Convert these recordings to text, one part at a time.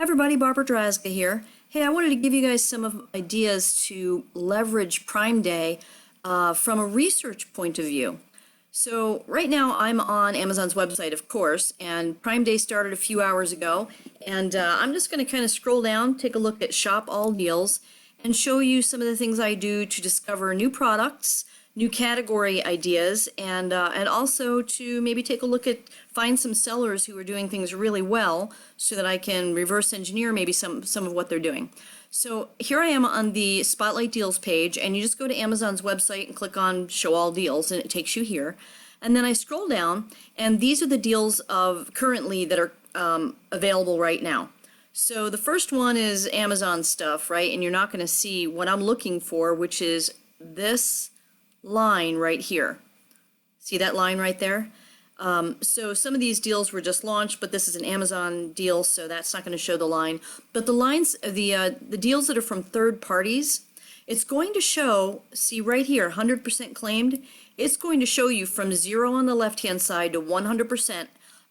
Everybody, Barbara Drazga here. Hey, I wanted to give you guys some of ideas to leverage Prime Day from a research point of view. So right now I'm on Amazon's website, of course, and Prime Day started a few hours ago, and I'm just going to kind of scroll down, take a look at Shop All Deals, and show you some of the things I do to discover new products, new category ideas, and also to maybe take a look at, find some sellers who are doing things really well so that I can reverse engineer maybe some of what they're doing. So here I am on the Spotlight Deals page, and you just go to Amazon's website and click on Show All Deals, and it takes you here. And then I scroll down, and these are the deals of currently that are available right now. So the first one is Amazon stuff, right? And you're not going to see what I'm looking for, which is this line right here. See that line right there? So some of these deals were just launched, but this is an Amazon deal, so that's not going to show the line. But the lines, the deals that are from third parties, it's going to show, see right here, 100% claimed. It's going to show you from 0 on the left-hand side to 100%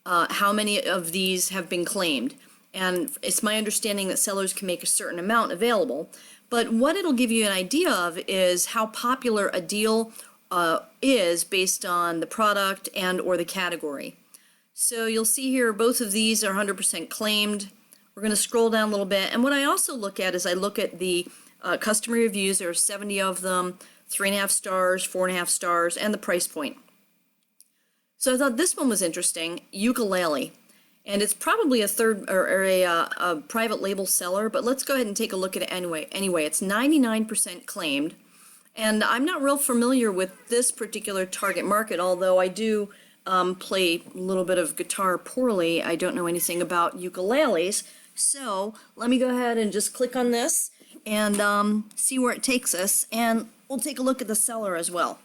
how many of these have been claimed. And it's my understanding that sellers can make a certain amount available. But what it'll give you an idea of is how popular a deal is based on the product and or the category. So you'll see here both of these are 100% claimed. We're going to scroll down a little bit, and what I also look at is I look at the customer reviews. There are 70 of them, 3.5 stars, 4.5 stars, and the price point. So I thought this one was interesting, ukulele. And it's probably a third or a private label seller, but let's go ahead and take a look at it anyway. Anyway, it's 99% claimed, and I'm not real familiar with this particular target market, although I do play a little bit of guitar poorly. I don't know anything about ukuleles, so let me go ahead and just click on this and see where it takes us, and we'll take a look at the seller as well.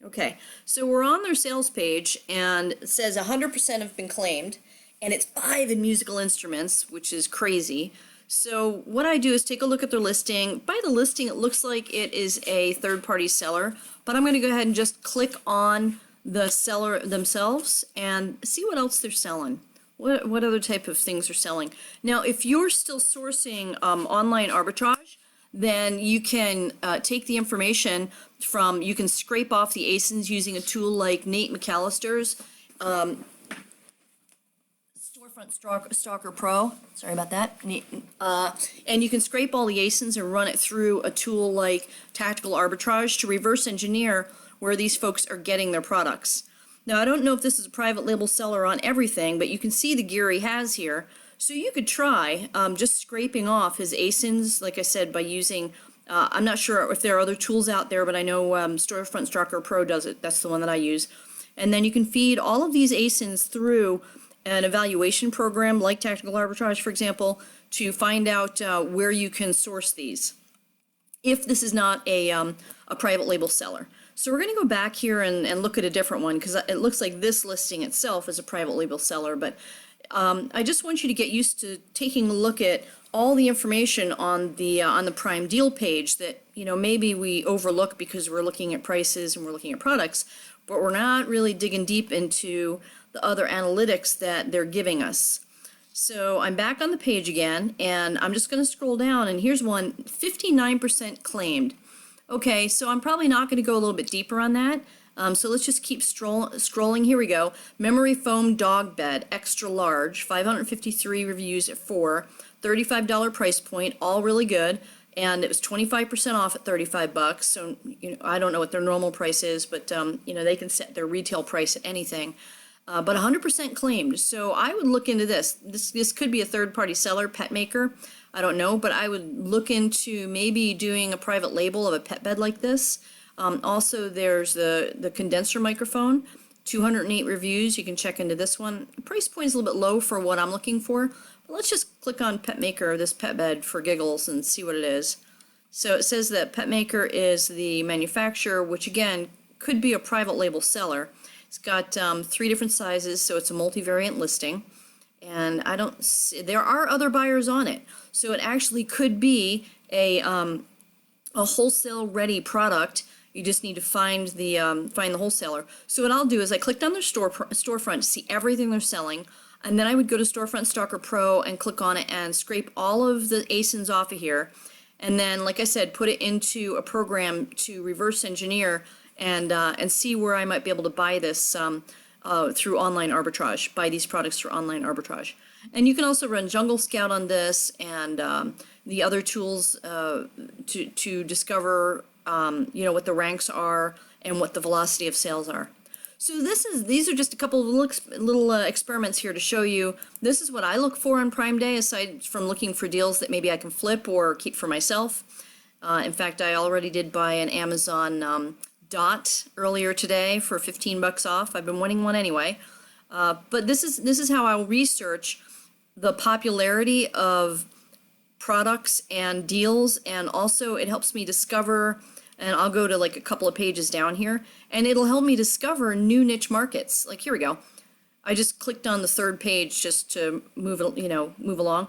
Okay, so we're on their sales page, and it says 100% have been claimed, and it's 5 in musical instruments, which is crazy. So what I do is take a look at their listing. By the listing, it looks like it is a third-party seller, but I'm going to go ahead and just click on the seller themselves and see what else they're selling. What other type of things they're selling. Now, if you're still sourcing online arbitrage, then you can take the information from, you can scrape off the ASINs using a tool like Nate McAllister's Storefront Stalker Pro. Sorry about that. And you can scrape all the ASINs and run it through a tool like Tactical Arbitrage to reverse engineer where these folks are getting their products. Now, I don't know if this is a private label seller on everything, but you can see the gear he has here. So you could try just scraping off his ASINs, like I said, by using, I'm not sure if there are other tools out there, but I know Storefront Stalker Pro does it. That's the one that I use. And then you can feed all of these ASINs through an evaluation program like Tactical Arbitrage, for example, to find out where you can source these, if this is not a private label seller. So we're going to go back here and look at a different one, because it looks like this listing itself is a private label seller, but I just want you to get used to taking a look at all the information on the Prime Deal page that, you know, maybe we overlook because we're looking at prices and we're looking at products, but we're not really digging deep into the other analytics that they're giving us. So I'm back on the page again, and I'm just going to scroll down, and here's one, 59% claimed. Okay, so I'm probably not going to go a little bit deeper on that. So let's just keep scrolling. Here we go. Memory foam dog bed, extra large, 553 reviews at 4, $35 price point, all really good, and it was 25% off at 35 bucks. So, you know, I don't know what their normal price is, but you know, they can set their retail price at anything. But 100% claimed. So I would look into this. This could be a third-party seller, pet maker. I don't know, but I would look into maybe doing a private label of a pet bed like this. Also, there's the condenser microphone, 208 reviews. You can check into this one. The price point is a little bit low for what I'm looking for. But let's just click on Pet Maker, this pet bed, for giggles and see what it is. So it says that Pet Maker is the manufacturer, which again could be a private label seller. It's got 3 different sizes, so it's a multivariant listing. And I don't see, there are other buyers on it. So it actually could be a wholesale ready product, You just need to find the wholesaler. So what I'll do is I clicked on their storefront to see everything they're selling, and then I would go to Storefront Stalker Pro and click on it and scrape all of the ASINs off of here, and then, like I said, put it into a program to reverse engineer and see where I might be able to buy this through online arbitrage, buy these products through online arbitrage. And you can also run Jungle Scout on this and the other tools to discover what the ranks are and what the velocity of sales are. So these are just a couple of little experiments here to show you. This is what I look for on Prime Day, aside from looking for deals that maybe I can flip or keep for myself. In fact, I already did buy an Amazon Dot earlier today for $15 off. I've been wanting one anyway. But this is how I'll research the popularity of products and deals, and also it helps me discover, and I'll go to like a couple of pages down here, and it'll help me discover new niche markets. Like here we go. I just clicked on the third page just to move along.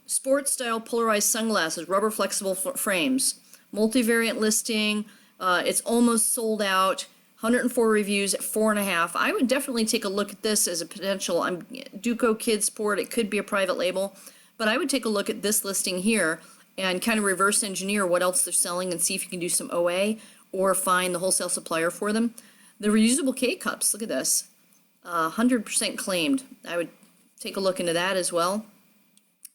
Sports style polarized sunglasses, rubber flexible frames, multivariant listing. It's almost sold out. 104 reviews at 4.5. I would definitely take a look at this as a potential. Duco Kids Sport. It could be a private label, but I would take a look at this listing here and kind of reverse engineer what else they're selling and see if you can do some OA or find the wholesale supplier for them. The reusable K-cups. Look at this. 100% claimed. I would take a look into that as well.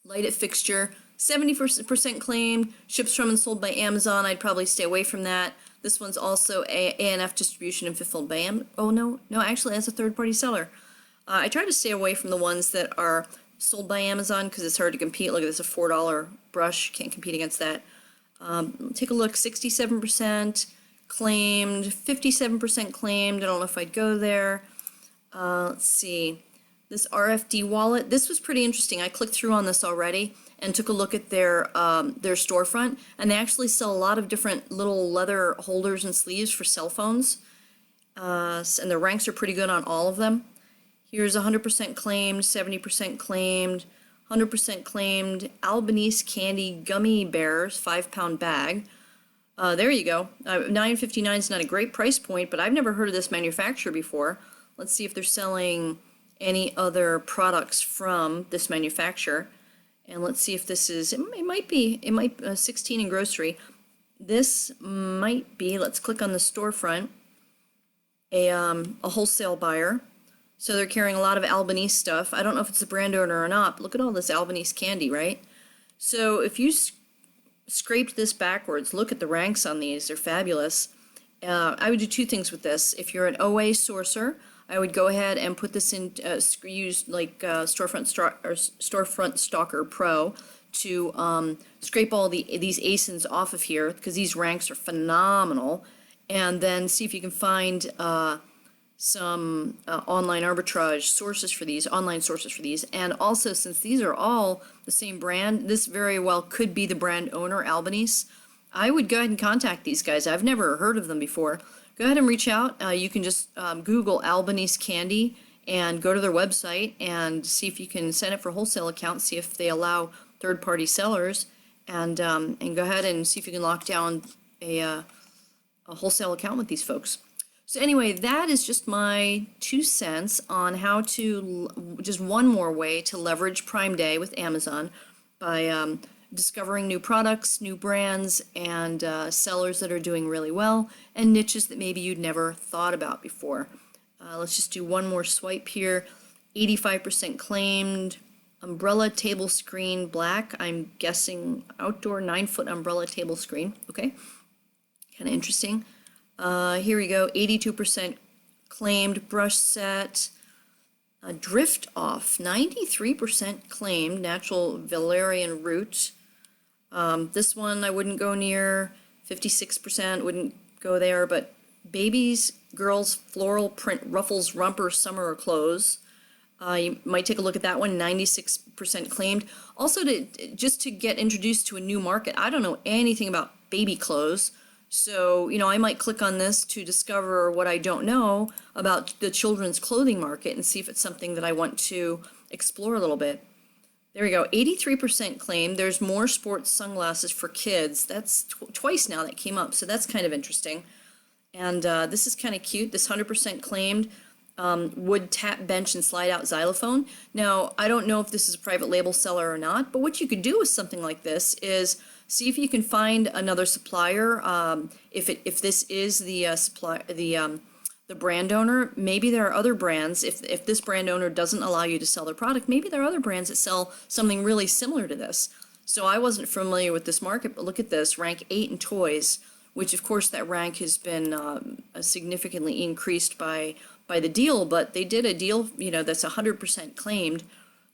Light It fixture. 70% claimed. Ships from and sold by Amazon. I'd probably stay away from that. This one's also ANF distribution and fulfilled by Amazon. Oh, no, actually, that's a third-party seller. I try to stay away from the ones that are sold by Amazon because it's hard to compete. Look at this, a $4 brush. Can't compete against that. Take a look, 67% claimed, 57% claimed. I don't know if I'd go there. Let's see. This RFD wallet, this was pretty interesting. I clicked through on this already and took a look at their storefront, and they actually sell a lot of different little leather holders and sleeves for cell phones, and the ranks are pretty good on all of them. Here's 100% claimed, 70% claimed, 100% claimed Albanese candy gummy bears, 5-pound bag. There you go. $9.59 is not a great price point, but I've never heard of this manufacturer before. Let's see if they're selling any other products from this manufacturer. And let's see if this is, it might be 16 in grocery. This might be, let's click on the storefront, a wholesale buyer. So they're carrying a lot of Albanese stuff. I don't know if it's a brand owner or not, but look at all this Albanese candy, right? So if you scraped this backwards, look at the ranks on these, they're fabulous. I would do two things with this. If you're an OA sourcer, I would go ahead and put this in, use like Storefront Stalker Pro to scrape all these ASINs off of here, because these ranks are phenomenal, and then see if you can find some online arbitrage sources for these, online sources for these. And also, since these are all the same brand, this very well could be the brand owner, Albanese. I would go ahead and contact these guys. I've never heard of them before. Go ahead and reach out. You can just Google Albanese candy and go to their website and see if you can send it for wholesale account, see if they allow third-party sellers, and go ahead and see if you can lock down a wholesale account with these folks. So anyway, that is just my 2 cents on how to, just one more way to leverage Prime Day with Amazon by discovering new products, new brands, and sellers that are doing really well, and niches that maybe you'd never thought about before. Let's just do one more swipe here. 85% claimed. Umbrella table screen black. I'm guessing outdoor 9-foot umbrella table screen. Okay, kind of interesting. Here we go. 82% claimed brush set. Drift off. 93% claimed natural valerian root. This one I wouldn't go near. 56% wouldn't go there. But babies, girls, floral print ruffles romper summer clothes. You might take a look at that one. 96% claimed. Also, just to get introduced to a new market. I don't know anything about baby clothes. So, I might click on this to discover what I don't know about the children's clothing market and see if it's something that I want to explore a little bit. There we go, 83% claimed. There's more sports sunglasses for kids. That's twice now that came up, so that's kind of interesting. And this is kind of cute. This 100% claimed wood tap bench and slide out xylophone. Now, I don't know if this is a private label seller or not, but what you could do with something like this is see if you can find another supplier. If this is the the brand owner, maybe there are other brands. If this brand owner doesn't allow you to sell their product, maybe there are other brands that sell something really similar to this. So I wasn't familiar with this market, but look at this, rank 8 in toys, which of course that rank has been significantly increased by the deal, but they did a deal, that's 100% claimed.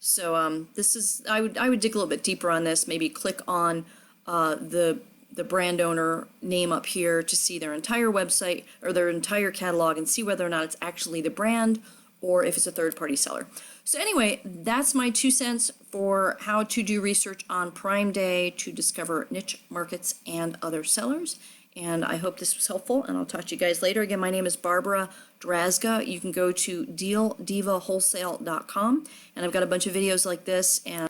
So this is, I would dig a little bit deeper on this, maybe click on the brand owner name up here to see their entire website or their entire catalog and see whether or not it's actually the brand or if it's a third-party seller. So anyway, that's my 2 cents for how to do research on Prime Day to discover niche markets and other sellers. And I hope this was helpful, and I'll talk to you guys later. Again, my name is Barbara Drazga. You can go to dealdivawholesale.com, and I've got a bunch of videos like this, and